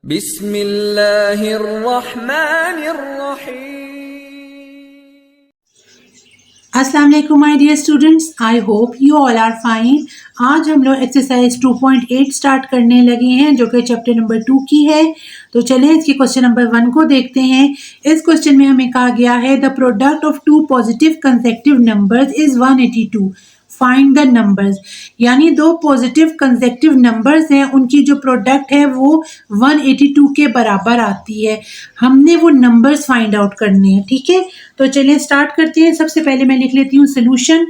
बिस्मिल्लाहिर्रहमानिर्रहीम। अस्सलाम वालेकुम my dear students, I hope you all are fine. आज हम लोग एक्सरसाइज 2.8 स्टार्ट करने लगे हैं जो कि चैप्टर नंबर 2 की है। तो चलें इसके क्वेश्चन नंबर 1 को देखते हैं। इस क्वेश्चन में हमें कहा गया है the product of two positive consecutive numbers is 182, find the numbers. यानी दो पॉजिटिव कंसेक्टिव नंबर्स हैं, उनकी जो प्रोडक्ट है वो 182 के बराबर आती है। हमने वो नंबर्स फाइंड आउट करने हैं, ठीक है। तो चलिए स्टार्ट करते हैं। सबसे पहले मैं लिख लेती हूँ सोल्यूशन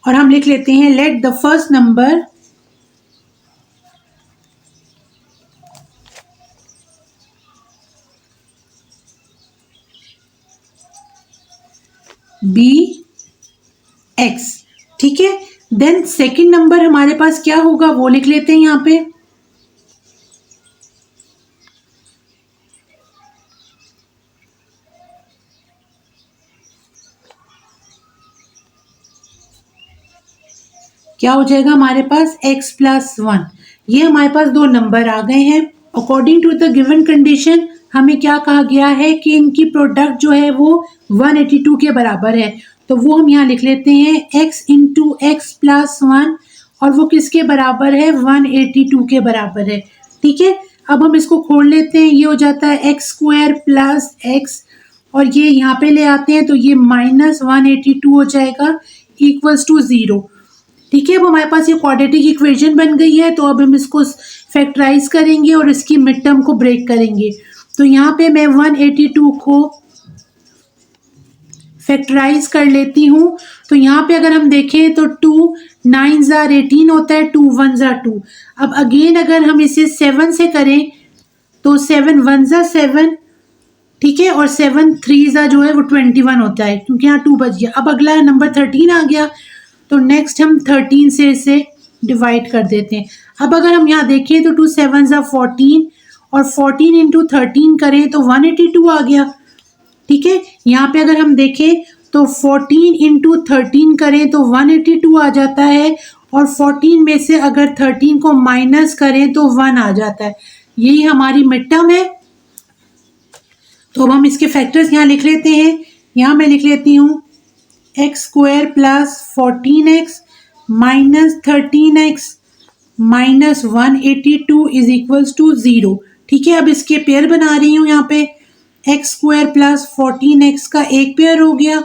और हम लिख लेते हैं let the first number be x, ठीक है। देन सेकंड नंबर हमारे पास क्या होगा वो लिख लेते हैं यहाँ पे। क्या हो जाएगा हमारे पास x+1। ये हमारे पास दो नंबर आ गए हैं। According to the given condition हमें क्या कहा गया है कि इनकी प्रोडक्ट जो है वो 182 के बराबर है। तो वो हम यहाँ लिख लेते हैं x × x+1 और वो किसके बराबर है, 182 के बराबर है, ठीक है। अब हम इसको खोल लेते हैं, ये हो जाता है x² + x और ये यहाँ पे ले आते हैं तो ये -182 हो जाएगा इक्वल्स टू 0, ठीक है। अब हमारे पास ये क्वाड्रेटिक इक्वेशन बन गई है। तो अब हम इसको फैक्टराइज करेंगे और इसकी मिड टर्म को ब्रेक करेंगे। तो यहाँ पे मैं 182 को फैक्टराइज कर लेती हूँ। तो यहाँ पे अगर हम देखें तो 2 9s are 18 होता है, 2 1s are 2। अब अगेन अगर हम इसे 7 से करें तो 7 1s are 7, ठीक है, और 7 3s are जो है वो 21 होता है क्योंकि यहाँ 2 बच गया। अब अगला नंबर 13 आ गया तो नेक्स्ट हम 13 से इसे डिवाइड कर देते हैं। अब अगर हम यहाँ देखें तो 2 7s are 14 और 14 × 13 करें तो 182 आ गया, ठीक है। यहाँ पे अगर हम देखें तो 14 × 13 करें तो 182 आ जाता है और 14 में से अगर 13 को माइनस करें तो 1 आ जाता है। यही हमारी मिड टर्म है। तो अब हम इसके फैक्टर्स यहाँ लिख लेते हैं। यहाँ मैं लिख लेती हूँ x² + 14x - 13x - 182 = 0, ठीक है। अब इसके पेयर बना रही हूँ। यहाँ पे x² + 14x का एक पेयर हो गया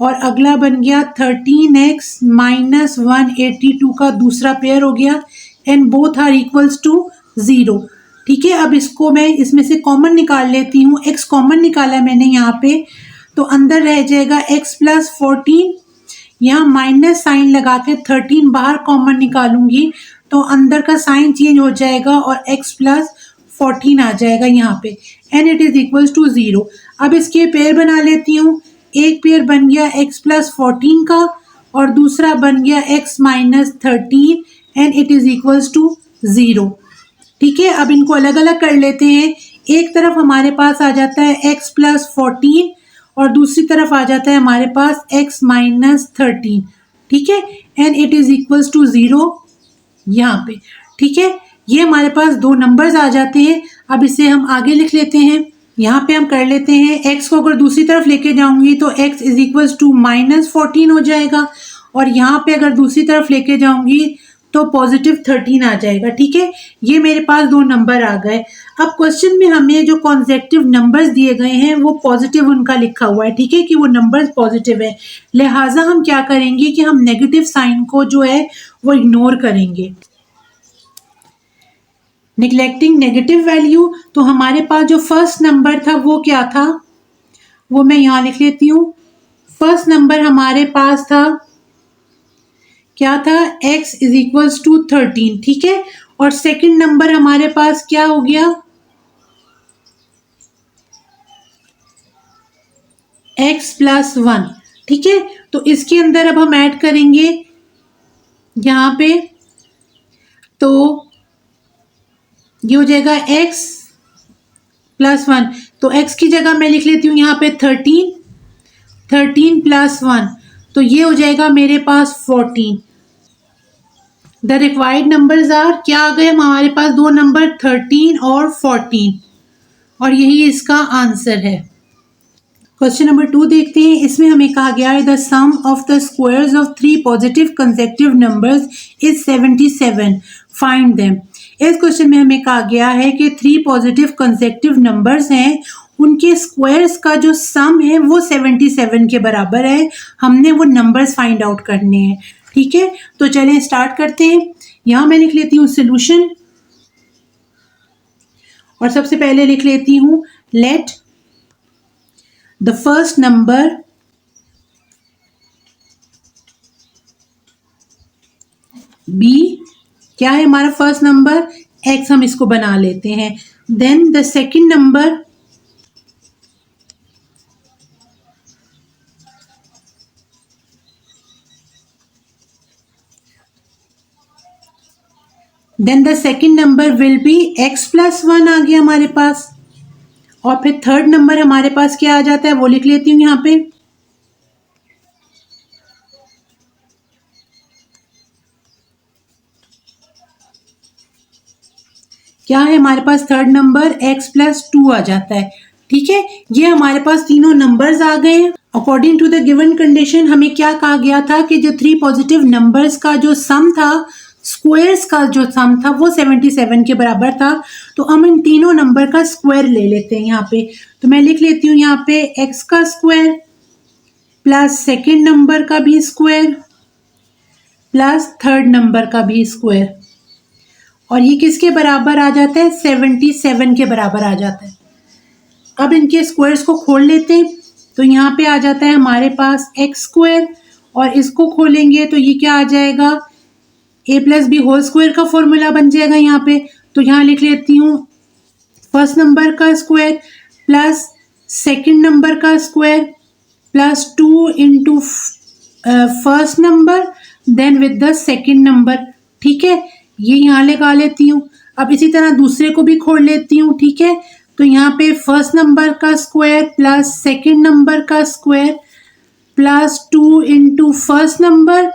और अगला बन गया 13x - 182 का दूसरा पेयर हो गया and both are equals to 0, ठीक है। अब इसको मैं इसमें से कॉमन निकाल लेती हूँ। x कॉमन निकाला मैंने यहाँ पे, तो अंदर रह जाएगा x + 14, यहाँ माइनस साइन लगा के 13 बाहर कॉमन निकालूंगी तो अंदर का साइन चेंज हो जाएगा और x + 14 आ जाएगा यहाँ पे and it is equals to 0। अब इसके पेयर बना लेती हूँ। एक पेयर बन गया x + 14 का और दूसरा बन गया x - 13 and it is equals to 0, ठीक है। अब इनको अलग अलग कर लेते हैं। एक तरफ हमारे पास आ जाता है x + 14 और दूसरी तरफ आ जाता है हमारे पास x - 13, ठीक है, and it is equals to 0 यहाँ पे, ठीक है। ये हमारे पास दो नंबर्स आ जाते हैं। अब इसे हम आगे लिख लेते हैं। यहाँ पे हम कर लेते हैं x को अगर दूसरी तरफ लेके जाऊंगी तो x इज इक्वल्स टू -14 हो जाएगा और यहाँ पे अगर दूसरी तरफ लेके जाऊंगी तो +13 आ जाएगा, ठीक है। ये मेरे पास दो नंबर आ गए। अब क्वेश्चन में हमें जो कॉन्सेक्टिव नंबर्स दिए गए हैं वो पॉजिटिव उनका लिखा हुआ है, ठीक है, कि वो नंबर्स पॉजिटिव है। लिहाजा हम क्या करेंगे कि हम नेगेटिव साइन को जो है वो इग्नोर करेंगे। निगलेक्टिंग नेगेटिव वैल्यू, तो हमारे पास जो फर्स्ट नंबर था वो क्या था, वो मैं यहाँ लिख लेती हूँ। फर्स्ट नंबर हमारे पास था, क्या था, x = 13, ठीक है। और सेकंड नंबर हमारे पास क्या हो गया, x + 1, ठीक है। तो इसके अंदर अब हम ऐड करेंगे यहाँ पे, तो ये हो जाएगा x + 1। तो x की जगह मैं लिख लेती हूँ यहाँ पे 13 + 1, तो ये हो जाएगा मेरे पास 14। द रिक्वायर्ड नंबर्स आर, क्या आ गए हमारे पास दो नंबर 13 और 14, और यही इसका आंसर है। क्वेश्चन नंबर 2 देखते हैं। इसमें हमें कहा गया है the sum of the squares of 3 positive consecutive numbers is 77, find them. इस क्वेश्चन में हमें कहा गया है कि 3 पॉजिटिव कंसेक्टिव नंबर्स हैं, उनके स्क्वायर्स का जो सम है वो 77 के बराबर है। हमने वो नंबर्स फाइंड आउट करने हैं। ठीक है, तो चलें स्टार्ट करते हैं। यहां मैं लिख लेती हूँ सोल्यूशन, और सबसे पहले लिख लेती हूँ late the first number b, क्या है हमारा फर्स्ट नंबर x, हम इसको बना लेते हैं। Then the second number will be x plus 1 आ गया हमारे पास, और फिर थर्ड नंबर हमारे पास क्या आ जाता है वो लिख लेती हूँ यहाँ पे। क्या है हमारे पास थर्ड नंबर x प्लस 2 आ जाता है। ठीक है, ये हमारे पास तीनों नंबर्स आ गए हैं। According to the given condition हमें क्या कहा गया था कि जो 3 पॉजिटिव नंबर्स का जो सम था, स्क्वायर्स का जो सम था वो 77 के बराबर था। तो हम इन तीनों नंबर का स्क्वायर ले लेते हैं यहाँ पे। तो मैं लिख लेती हूँ यहाँ पे x का स्क्वायर प्लस सेकेंड नंबर का भी स्क्वायर प्लस थर्ड नंबर का भी स्क्वायर, और ये किसके बराबर आ जाता है 77 के बराबर आ जाता है। अब इनके स्क्वायर्स को खोल लेते हैं। तो यहाँ पे आ जाता है हमारे पास x स्क्वायर, और इसको खोलेंगे तो ये क्या आ जाएगा a plus b whole square का फॉर्मूला बन जाएगा यहाँ पे। तो यहाँ लिख लेती हूँ फर्स्ट नंबर का स्क्वायर प्लस सेकंड नंबर का square plus 2 into first number then with the second number. ठीक है, ये यहाँ लगा लेती हूँ। अब इसी तरह दूसरे को भी खोल लेती हूँ। ठीक है, तो यहाँ पे फर्स्ट नंबर का स्क्वायर प्लस सेकंड नंबर का square plus 2 into first number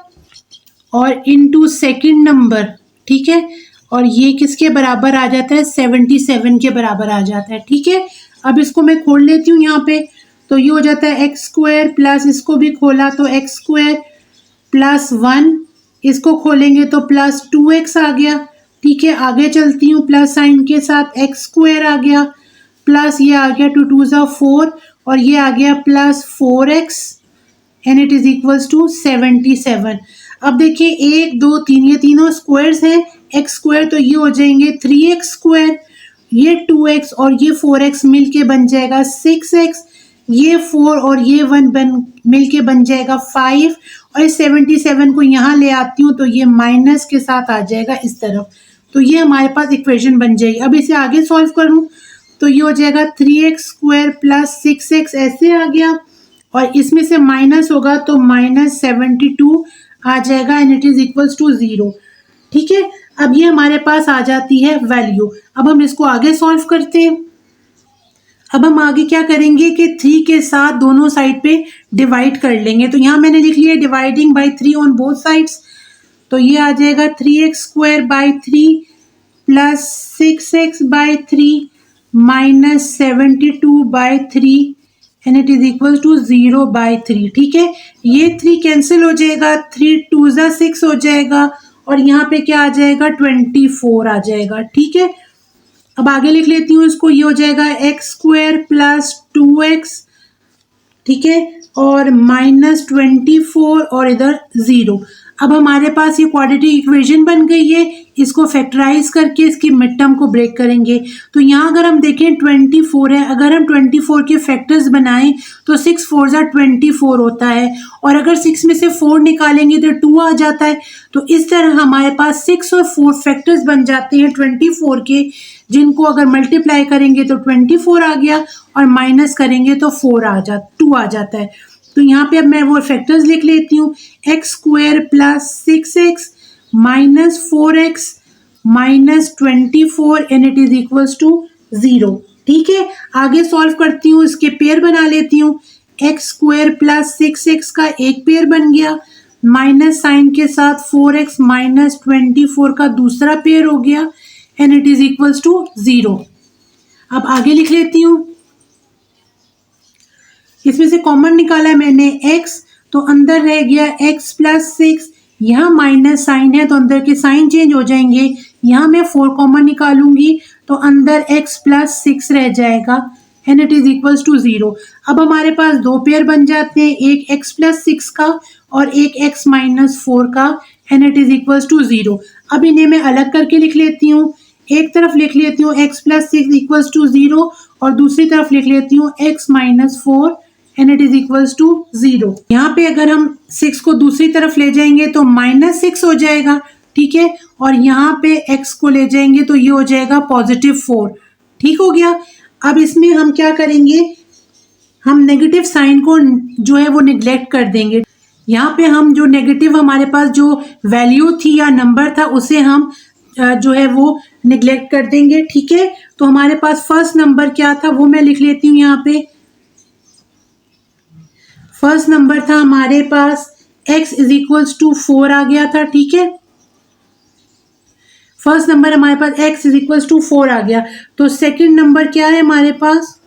और इंटू सेकंड नंबर। ठीक है, और ये किसके बराबर आ जाता है 77 के बराबर आ जाता है। ठीक है, अब इसको मैं खोल लेती हूँ यहाँ पे। तो ये हो जाता है एक्स स्क्वायर प्लस इसको भी खोला तो एक्स स्क्वायर प्लस 1, इसको खोलेंगे तो प्लस 2x आ गया। ठीक है, आगे चलती हूँ प्लस साइन के साथ, एक्स स्क्वायर आ गया प्लस ये आ गया 2 2 4, और ये आ गया plus 4x and it is equals to 77। अब देखिए 1 2 3 ये तीनों स्क्वायर्स हैं, एक्स स्क्वायर तो ये हो जाएंगे 3x स्क्वायर, ये 2x और ये 4x मिलके बन जाएगा 6x, ये 4 और ये 1 मिलके बन जाएगा 5, और इस 77 को यहाँ ले आती हूँ तो ये माइनस के साथ आ जाएगा इस तरफ। तो ये हमारे पास इक्वेशन बन जाएगी। अब इसे आगे सॉल्व करूँ तो ये हो जाएगा 3x स्क्वायर प्लस 6x ऐसे आ गया, और इसमें से माइनस होगा तो -72 आ जाएगा and it is equals to 0। ठीक है, अब ये हमारे पास आ जाती है वैल्यू। अब हम इसको आगे सॉल्व करते हैं। अब हम आगे क्या करेंगे कि 3 के साथ दोनों साइड पे डिवाइड कर लेंगे। तो यहाँ मैंने लिख लिया dividing by 3 on both sides. तो ये आ जाएगा 3x square by 3 plus 6x by 3 minus 72 by 3 and it is equal to 0 by 3। ठीक है, ये 3 कैंसिल हो जाएगा, 3 2 6 हो जाएगा, और यहाँ पे क्या आ जाएगा 24 आ जाएगा। ठीक है, अब आगे लिख लेती हूँ इसको। ये हो जाएगा एक्स स्क्वायर प्लस 2x, ठीक है, और माइनस 24 और इधर 0। अब हमारे पास ये क्वाड्रेटिक इक्वेशन बन गई है। इसको फैक्टराइज करके इसकी मिड टर्म को ब्रेक करेंगे। तो यहाँ अगर हम देखें 24 है, अगर हम 24 के फैक्टर्स बनाएं तो 6 4 जा 24 होता है, और अगर 6 में से 4 निकालेंगे तो 2 आ जाता है। तो इस तरह हमारे पास 6 और 4 फैक्टर्स बन जाते हैं 24 के, जिनको अगर मल्टीप्लाई करेंगे तो 24 आ गया, और माइनस करेंगे तो 2 आ जाता है। तो यहाँ पे अब मैं वो फैक्टर्स लिख लेती हूँ। X square plus 6x minus 4x minus 24 and it is equals to 0। ठीक है, आगे सॉल्व करती हूँ, इसके पेयर बना लेती हूँ। एक्स स्क्वायर प्लस 6x का एक पेयर बन गया, माइनस साइन के साथ 4x माइनस 24 का दूसरा पेयर हो गया and it is equals to 0। अब आगे लिख लेती हूँ, इसमें से कॉमन निकाला है मैंने x, तो अंदर रह गया x प्लस 6, यहाँ माइनस साइन है तो अंदर के साइन चेंज हो जाएंगे, यहाँ मैं 4 कॉमन निकालूंगी तो अंदर x प्लस 6 रह जाएगा and it is equals to 0। अब हमारे पास दो पेयर बन जाते हैं, एक x प्लस 6 का और एक x माइनस 4 का and it is equals to 0। अब इन्हें मैं अलग करके लिख लेती हूँ, एक तरफ लिख लेती हूँ x प्लस 6 इक्वल्स टू 0 और दूसरी तरफ लिख लेती हूँ x minus 4 and it is equals to 0। यहाँ पे अगर हम 6 को दूसरी तरफ ले जाएंगे तो माइनस 6 हो जाएगा, ठीक है, और यहाँ पे x को ले जाएंगे तो ये हो जाएगा पॉजिटिव 4। ठीक हो गया। अब इसमें हम क्या करेंगे, हम नेगेटिव साइन को जो है वो निग्लेक्ट कर देंगे। यहाँ पे हम जो नेगेटिव हमारे पास जो वैल्यू थी या नंबर था उसे हम जो है वो निग्लेक्ट कर देंगे, ठीक है। तो हमारे पास फर्स्ट नंबर क्या था वो मैं लिख लेती हूँ। यहाँ पे फर्स्ट नंबर था हमारे पास x इज इक्वल्स टू 4 आ गया था, ठीक है। फर्स्ट नंबर हमारे पास x इज इक्वल्स टू 4 आ गया। तो सेकंड नंबर क्या है हमारे पास,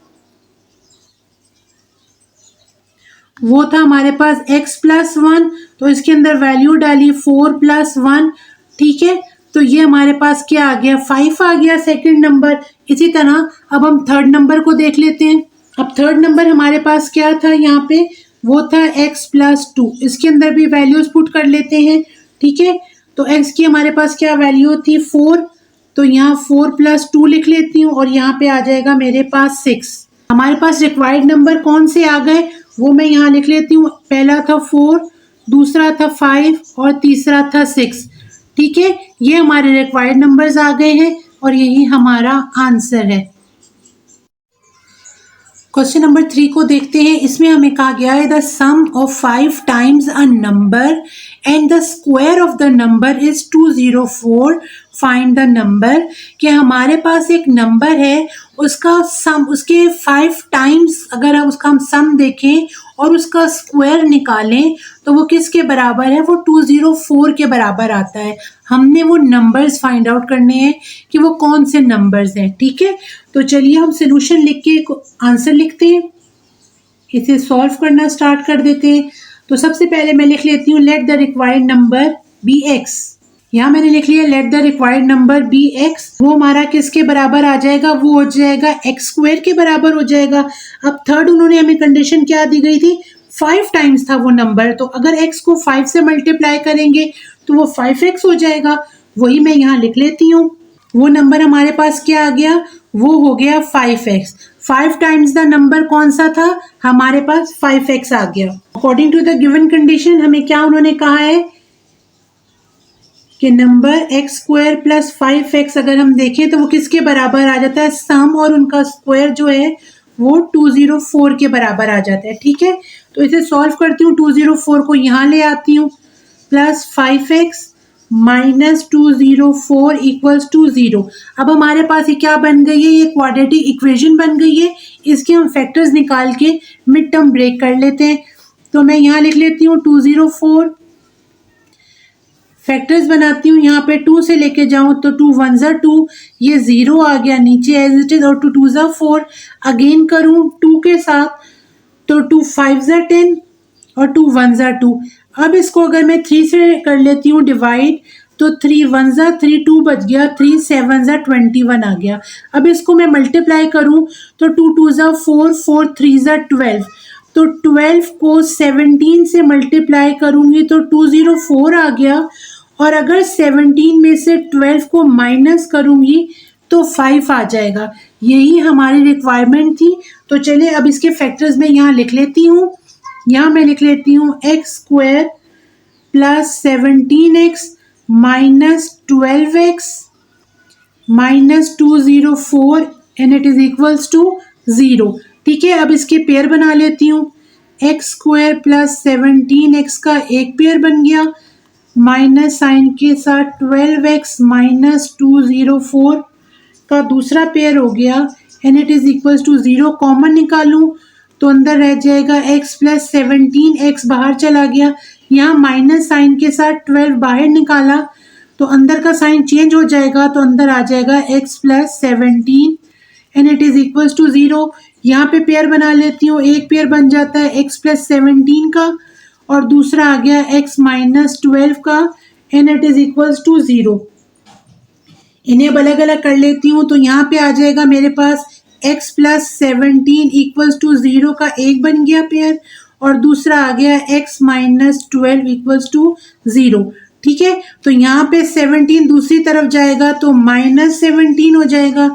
वो था हमारे पास x प्लस 1, तो इसके अंदर वैल्यू डाली 4 प्लस 1, ठीक है। तो ये हमारे पास क्या आ गया, 5 आ गया सेकंड नंबर। इसी तरह अब हम थर्ड नंबर को देख लेते हैं। अब थर्ड नंबर हमारे पास क्या था, यहाँ पे वो था x प्लस 2, इसके अंदर भी वैल्यूज पुट कर लेते हैं, ठीक है। तो x की हमारे पास क्या वैल्यू थी 4, तो यहाँ 4 प्लस 2 लिख लेती हूँ और यहाँ पे आ जाएगा मेरे पास 6। हमारे पास रिक्वायर्ड नंबर कौन से आ गए वो मैं यहाँ लिख लेती हूँ। पहला था 4, दूसरा था 5 और तीसरा था 6, ठीक है। ये हमारे रिक्वायर्ड नंबर्स आ गए हैं और यही हमारा आंसर है। क्वेश्चन नंबर 3 को देखते हैं। इसमें हमें कहा गया है the sum of 5 times a number and the square of the number is 204, find the number. कि हमारे पास एक नंबर है, उसका सम, उसके 5 टाइम्स अगर उसका हम सम देखें और उसका स्क्वायर निकालें तो वो किसके बराबर है, वो 204 के बराबर आता है। हमने वो नंबर्स फाइंड आउट करने हैं कि वो कौन से नंबर्स हैं, ठीक है। तो चलिए हम सोल्यूशन लिख के आंसर लिखते हैं, इसे सॉल्व करना स्टार्ट कर देते हैं। तो सबसे पहले मैं लिख लेती हूँ let the required number be x. यहाँ मैंने लिख लिया let the required number be x. वो हमारा किसके बराबर आ जाएगा, वो हो जाएगा एक्स स्क्वायर के बराबर हो जाएगा। अब थर्ड उन्होंने हमें कंडीशन क्या दी गई थी, 5 टाइम्स था वो नंबर, तो अगर x को 5 से मल्टीप्लाई करेंगे तो वो 5x हो जाएगा। वही मैं यहाँ लिख लेती हूँ। वो नंबर हमारे पास क्या आ गया, वो हो गया 5x। 5 टाइम्स द नंबर कौन सा था, हमारे पास 5x आ गया। According to the given condition हमें क्या उन्होंने कहा है कि number x square plus 5x अगर हम देखें तो वो किसके बराबर आ जाता है, सम और उनका स्क्वायर जो है वो 204 के बराबर आ जाता है, ठीक है। तो इसे सॉल्व करती हूँ, 204 को यहाँ ले आती हूँ, plus 5x minus 204 equals to 0। अब हमारे पास ये क्या बन गई है, ये क्वाड्रेटिक इक्वेशन बन गई है। इसके हम फैक्टर्स निकाल के मिड टर्म ब्रेक कर लेते हैं। तो मैं यहाँ लिख लेती हूँ 204, फैक्टर्स बनाती हूँ, यहाँ पे 2 से लेके जाऊँ तो 2 1 ज़ा 2, ये 0 आ गया नीचे एज इट इज, और 2 2 ज़ा 4, अगेन करूँ 2 के साथ तो 2 5 ज़ा 10 और 2 1 ज़ा 2। अब इसको अगर मैं 3 से कर लेती हूँ डिवाइड तो 3 1 ज़ा 3, 2 बच गया, 3 7 ज़ा 21 आ गया। अब इसको मैं मल्टीप्लाई करूँ तो 2 2 ज़ा 4, 4 3 ज़ा 12, तो 12 को 17 से मल्टीप्लाई करूँगी तो 204 आ गया, और अगर 17 में से 12 को माइनस करूँगी तो 5 आ जाएगा। यही हमारी रिक्वायरमेंट थी। तो चलिए अब इसके फैक्टर्स में यहाँ लिख लेती हूँ। यहाँ मैं लिख लेती हूँ x square plus 17x minus 12x minus 204 and it is equals to 0, ठीक है। अब इसके पेयर बना लेती हूँ, एक्स स्क्वायर प्लस 17x का एक पेयर बन गया, माइनस साइन के साथ 12x माइनस 204 का दूसरा पेयर हो गया and it is equals to 0। Common निकालूं तो अंदर रह जाएगा x प्लस 17, x बाहर चला गया, यहाँ माइनस साइन के साथ 12 बाहर निकाला तो अंदर का साइन चेंज हो जाएगा, तो अंदर आ जाएगा x plus 17 and it is equals to 0। यहाँ पे पेयर बना लेती हूँ, एक पेयर बन जाता है x प्लस 17 का और दूसरा आ गया x माइनस 12 का and it is equals to 0। इन्हें अलग अलग कर लेती हूँ, तो यहाँ पे आ जाएगा मेरे पास x प्लस 17 इक्वल्स टू 0 का एक बन गया पेयर और दूसरा आ गया x माइनस 12 इक्वल्स टू 0। ठीक है, तो यहाँ पे 17 दूसरी तरफ जाएगा तो माइनस 17 हो जाएगा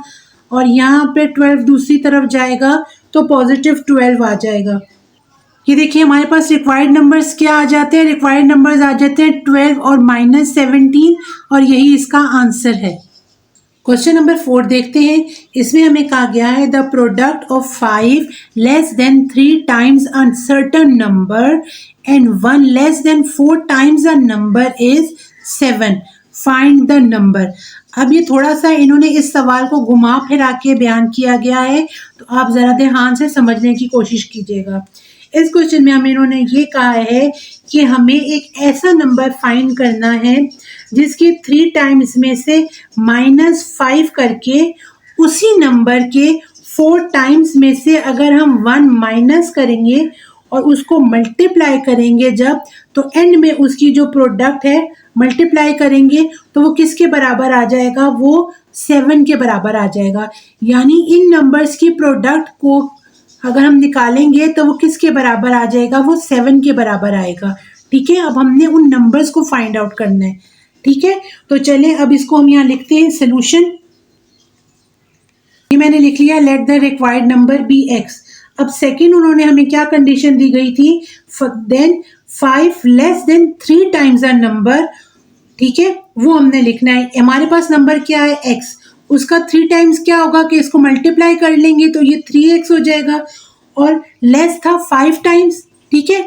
और यहाँ पे 12 दूसरी तरफ जाएगा तो पॉजिटिव 12 आ जाएगा। ये देखिए हमारे पास रिक्वायर्ड नंबर्स क्या आ जाते हैं, रिक्वायर्ड नंबर्स आ जाते हैं 12 और माइनस 17 और यही इसका आंसर है। क्वेश्चन नंबर 4 देखते हैं। इसमें हमें कहा गया है the product of 5 less than 3 times a certain number and 1 less than 4 times a number is 7, find the number. अब ये थोड़ा सा इन्होंने इस सवाल को घुमा फिरा के बयान किया गया है, तो आप ज़रा ध्यान से समझने की कोशिश कीजिएगा। इस क्वेश्चन में हमें इन्होंने ये कहा है कि हमें एक ऐसा नंबर फाइंड करना है जिसके 3 टाइम्स में से -5 करके उसी नंबर के 4 टाइम्स में से अगर हम 1 माइनस करेंगे और उसको मल्टीप्लाई करेंगे जब, तो एंड में उसकी जो प्रोडक्ट है मल्टीप्लाई करेंगे तो वो किसके बराबर आ जाएगा, वो 7 के बराबर आ जाएगा। यानी इन नंबर्स की प्रोडक्ट को अगर हम निकालेंगे तो वो किसके बराबर आ जाएगा, वो 7 के बराबर आएगा। ठीक है, अब हमने उन नंबर्स को फाइंड आउट करना है। ठीक है, तो चलें अब इसको हम यहाँ लिखते हैं सोल्यूशन। ये मैंने लिख लिया, let the required number be x। अब सेकंड उन्होंने हमें क्या कंडीशन दी गई थी, then 5 less than 3 times a number. ठीक है, वो हमने लिखना है। हमारे पास नंबर क्या है x, उसका 3 टाइम्स क्या होगा कि इसको मल्टीप्लाई कर लेंगे तो ये 3x हो जाएगा और लेस था 5 टाइम्स। ठीक है,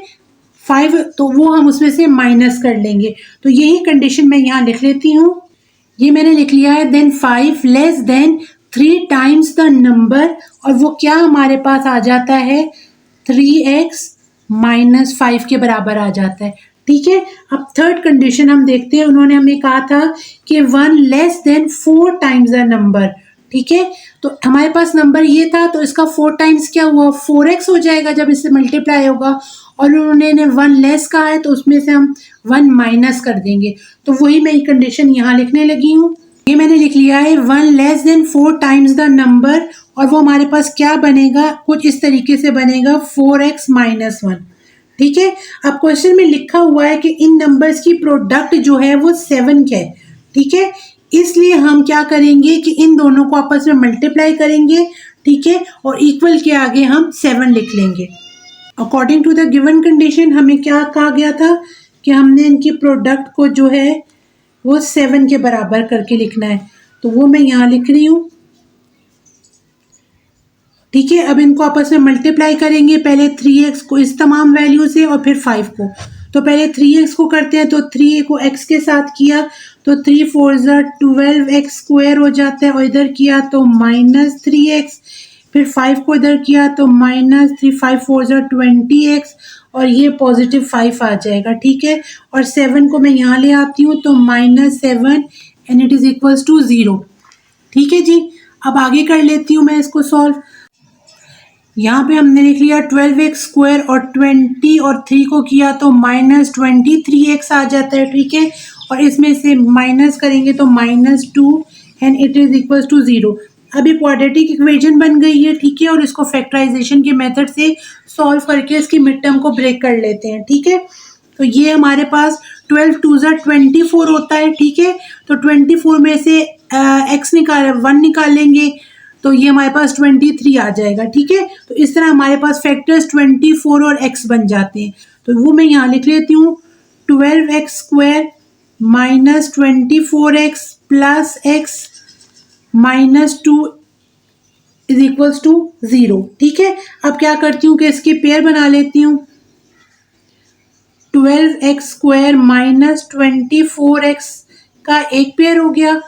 5 तो वो हम उसमें से माइनस कर लेंगे, तो यही कंडीशन मैं यहाँ लिख लेती हूँ। ये मैंने लिख लिया है, then 5 less than 3 times the number और वो क्या हमारे पास आ जाता है 3x माइनस 5 के बराबर आ जाता है। ठीक है, अब थर्ड कंडीशन हम देखते हैं। उन्होंने हमें कहा था कि 1 less than 4 times the number. ठीक है, तो हमारे पास नंबर ये था तो इसका 4 टाइम्स क्या हुआ, 4x हो जाएगा जब इससे मल्टीप्लाई होगा और उन्होंने 1 लेस कहा है तो उसमें से हम 1 माइनस कर देंगे, तो वही मैं कंडीशन यहाँ लिखने लगी हूँ। ये मैंने लिख लिया है 1 less than 4 times the number और वो हमारे पास क्या बनेगा, कुछ इस तरीके से बनेगा 4x माइनस 1। ठीक है, अब क्वेश्चन में लिखा हुआ है कि इन नंबर्स की प्रोडक्ट जो है वो 7 है। ठीक है, इसलिए हम क्या करेंगे कि इन दोनों को आपस में मल्टीप्लाई करेंगे। ठीक है, और इक्वल के आगे हम 7 लिख लेंगे। According to the given condition हमें क्या कहा गया था कि हमने इनकी प्रोडक्ट को जो है वो 7 के बराबर करके लिखना है, तो वो मैं यहाँ लिख रही हूँ। ठीक है, अब इनको आपस में मल्टीप्लाई करेंगे, पहले 3x को इस तमाम वैल्यू से और फिर 5 को। तो पहले 3x को करते हैं, तो 3 को x के साथ किया तो 3 4 12x स्क्वायर हो जाता है और इधर किया तो -3x, फिर 5 को इधर किया तो -3 5 4 20x और ये पॉजिटिव 5 आ जाएगा। ठीक है, और 7 को मैं यहाँ ले आती हूँ तो -7 and it is equals to 0। ठीक है जी, अब आगे कर लेती हूँ मैं इसको सॉल्व। यहाँ पे हमने लिख लिया 12x स्क्वायर और 20 और 3 को किया तो -23x आ जाता है। ठीक है, और इसमें से माइनस करेंगे तो -2 and it is equals to 0। अब ये क्वाड्रेटिक इक्वेशन बन गई है। ठीक है, और इसको फैक्टराइजेशन के मेथड से सॉल्व करके इसकी मिड टर्म को ब्रेक कर लेते हैं। ठीक है, तो ये हमारे पास 12 2 24 होता है। ठीक है, तो 24 में से x निकाल 1 निकालेंगे तो ये हमारे पास 23 आ जाएगा। ठीक है, तो इस तरह हमारे पास फैक्टर्स 24 और x बन जाते हैं, तो वो मैं यहाँ लिख लेती हूँ 12x square minus 24x plus x minus 2 is equals to 0। ठीक है, अब क्या करती हूँ कि इसकी पेयर बना लेती हूँ। 12x स्क्वायर माइनस 24x का एक पेयर हो गया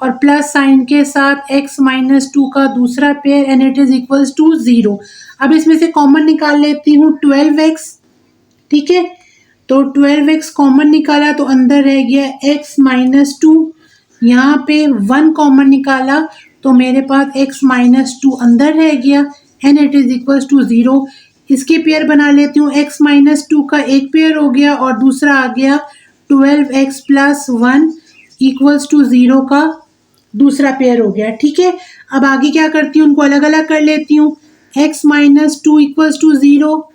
और प्लस साइन के साथ x माइनस 2 का दूसरा pair and it is equals to 0। अब इसमें से कॉमन निकाल लेती हूँ 12x। ठीक है, तो 12x कॉमन निकाला तो अंदर रह गया x माइनस 2। यहाँ पे 1 कॉमन निकाला तो मेरे पास x माइनस 2 अंदर रह गया and it is equals to 0। इसके पेयर बना लेती हूँ। x माइनस 2 का एक पेयर हो गया और दूसरा आ गया 12x प्लस 1 इक्वल्स टू 0 का दूसरा पेयर हो गया। ठीक है, अब आगे क्या करती हूँ, उनको अलग अलग कर लेती हूँ। x माइनस 2 इक्वल्स टू 0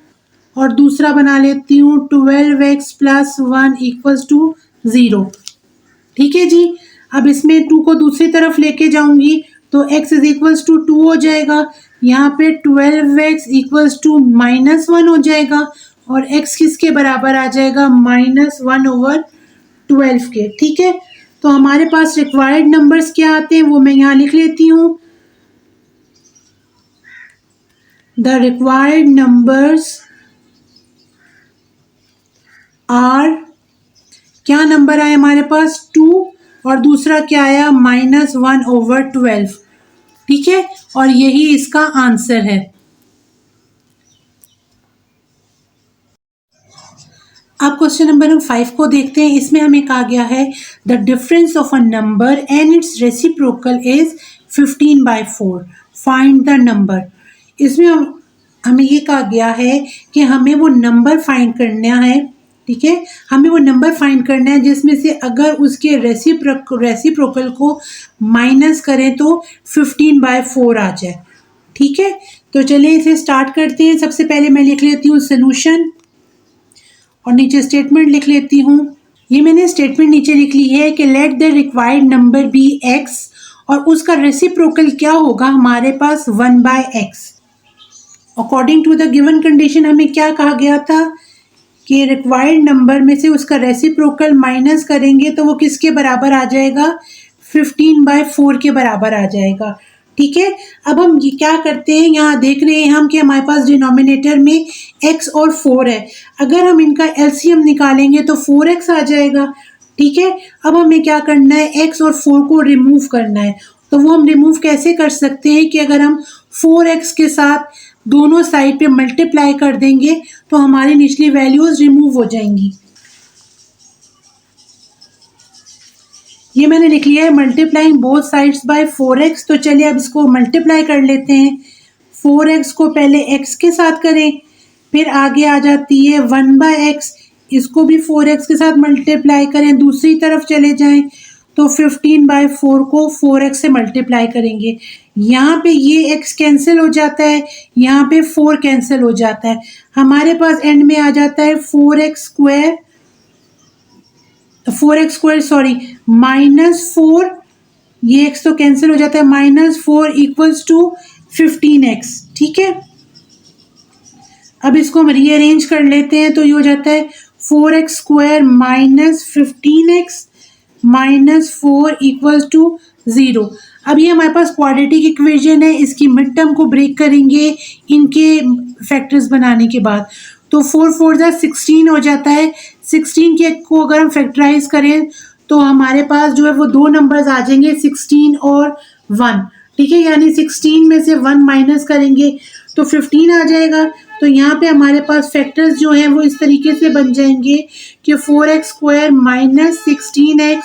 और दूसरा बना लेती हूँ 12x प्लस 1 इक्वल्स टू 0। ठीक है जी, अब इसमें 2 को दूसरी तरफ लेके जाऊंगी तो x इज इक्वल्स टू 2 हो जाएगा। यहाँ पे 12x इक्वल्स टू माइनस 1 हो जाएगा और x किसके बराबर आ जाएगा, माइनस 1 ओवर 12 के। ठीक है, तो हमारे पास रिक्वायर्ड नंबर्स क्या आते हैं वो मैं यहाँ लिख लेती हूँ। द रिक्वायर्ड नंबर्स आर, क्या नंबर आया हमारे पास 2 और दूसरा क्या आया माइनस 1 ओवर 12। ठीक है, और यही इसका आंसर है। अब क्वेश्चन नंबर 5 को देखते हैं। इसमें हमें कहा गया है the difference of a number and it's reciprocal is 15/4, find the number. इसमें हमें ये कहा गया है कि हमें वो नंबर फाइंड करना है। ठीक है, हमें वो नंबर फाइंड करना है जिसमें से अगर उसके रेसिप्रोकल को माइनस करें तो 15/4 आ जाए। ठीक है, तो चलिए इसे स्टार्ट करते हैं। सबसे पहले मैं लिख लेती हूँ सोल्यूशन और नीचे स्टेटमेंट लिख लेती हूँ। ये मैंने स्टेटमेंट नीचे लिख ली है कि let the required number be x और उसका रेसिप्रोकल क्या होगा हमारे पास 1/x। According to the given condition हमें क्या कहा गया था कि रिक्वायर्ड नंबर में से उसका रेसिप्रोकल माइनस करेंगे तो वो किसके बराबर आ जाएगा, 15/4 के बराबर आ जाएगा। ठीक है, अब हम ये क्या करते हैं, यहाँ देख रहे हैं हम कि हमारे पास डिनोमिनेटर में x और 4 है। अगर हम इनका एलसीएम निकालेंगे तो 4x आ जाएगा। ठीक है, अब हमें क्या करना है, x और 4 को रिमूव करना है। तो वो हम रिमूव कैसे कर सकते हैं कि अगर हम 4x के साथ दोनों साइड पे मल्टीप्लाई कर देंगे तो हमारी निचली वैल्यूज रिमूव हो जाएंगी। ये मैंने लिख लिया है multiplying both sides by 4x। तो चलिए अब इसको मल्टीप्लाई कर लेते हैं। 4x को पहले x के साथ करें, फिर आगे आ जाती है 1/x, इसको भी 4x के साथ मल्टीप्लाई करें। दूसरी तरफ चले जाएं तो 15/4 को 4x से मल्टीप्लाई करेंगे। यहाँ पे ये x कैंसिल हो जाता है, यहाँ पे 4 कैंसिल हो जाता है। हमारे पास एंड में आ जाता है 4x स्क्वायर सॉरी -4, ये x तो कैंसिल हो जाता है, -4 इक्वल्स टू 15x। ठीक है, अब इसको हम रीअरेंज कर लेते हैं तो ये हो जाता है 4x square -15x -4 equals to 0। अब ये हमारे पास क्वाड्रेटिक इक्वेशन है, इसकी मिड टर्म को ब्रेक करेंगे इनके फैक्टर्स बनाने के बाद। तो 4 4 16 हो जाता है। 16 के को अगर हम फैक्टराइज करें तो हमारे पास जो है वो दो नंबर्स आ जाएंगे 16 और 1। ठीक है, यानी 16 में से 1 माइनस करेंगे तो 15 आ जाएगा। तो यहाँ पे हमारे पास फैक्टर्स जो हैं वो इस तरीके से बन जाएंगे कि 4x square -16x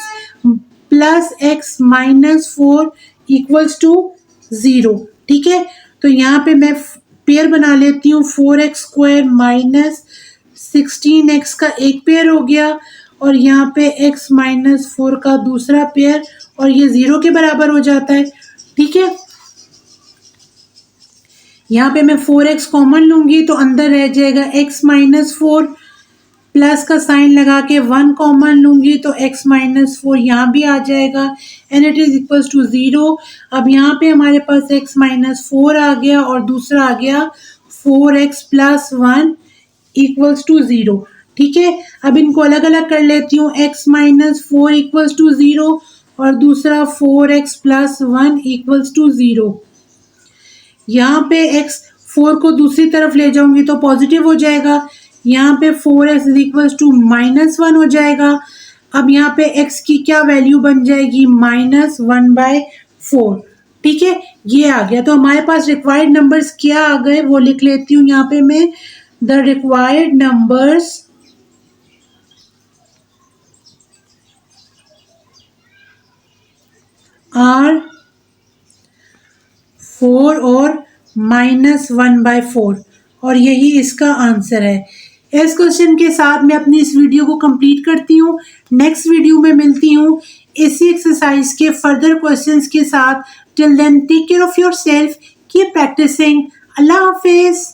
plus x -4 equals to 0। ठीक है, तो यहाँ पे मैं पेयर बना लेती हूँ। 4x स्क्वायर -16x का एक पेयर हो गया और यहाँ पे x -4 का दूसरा पेयर और ये 0 के बराबर हो जाता है। ठीक है, यहाँ पे मैं 4x कॉमन लूंगी तो अंदर रह जाएगा x -4, प्लस का साइन लगा के 1 कॉमन लूंगी तो x -4 यहाँ भी आ जाएगा and it is equals to 0। अब यहाँ पे हमारे पास x -4 आ गया और दूसरा आ गया 4x प्लस 1 इक्वल्स टू 0। ठीक है, अब इनको अलग अलग कर लेती हूँ। x -4 इक्वल्स टू 0 और दूसरा 4x प्लस 1 इक्वल्स टू 0। यहाँ पे x 4 को दूसरी तरफ ले जाऊंगी तो पॉजिटिव हो जाएगा। यहाँ पे 4x इज इक्वल्स टू -1 हो जाएगा। अब यहाँ पे x की क्या वैल्यू बन जाएगी, -1/4। ठीक है, ये आ गया। तो हमारे पास रिक्वायर्ड नंबर्स क्या आ गए वो लिख लेती हूँ यहाँ पे मैं। द रिक्वायर्ड नंबर्स आर 4 और -1/4 और यही इसका आंसर है। इस क्वेश्चन के साथ मैं अपनी इस वीडियो को कंप्लीट करती हूँ। नेक्स्ट वीडियो में मिलती हूँ इसी एक्सरसाइज के फर्दर क्वेश्चंस के साथ। Till then take care of your self, keep practicing. अल्लाह हाफिज।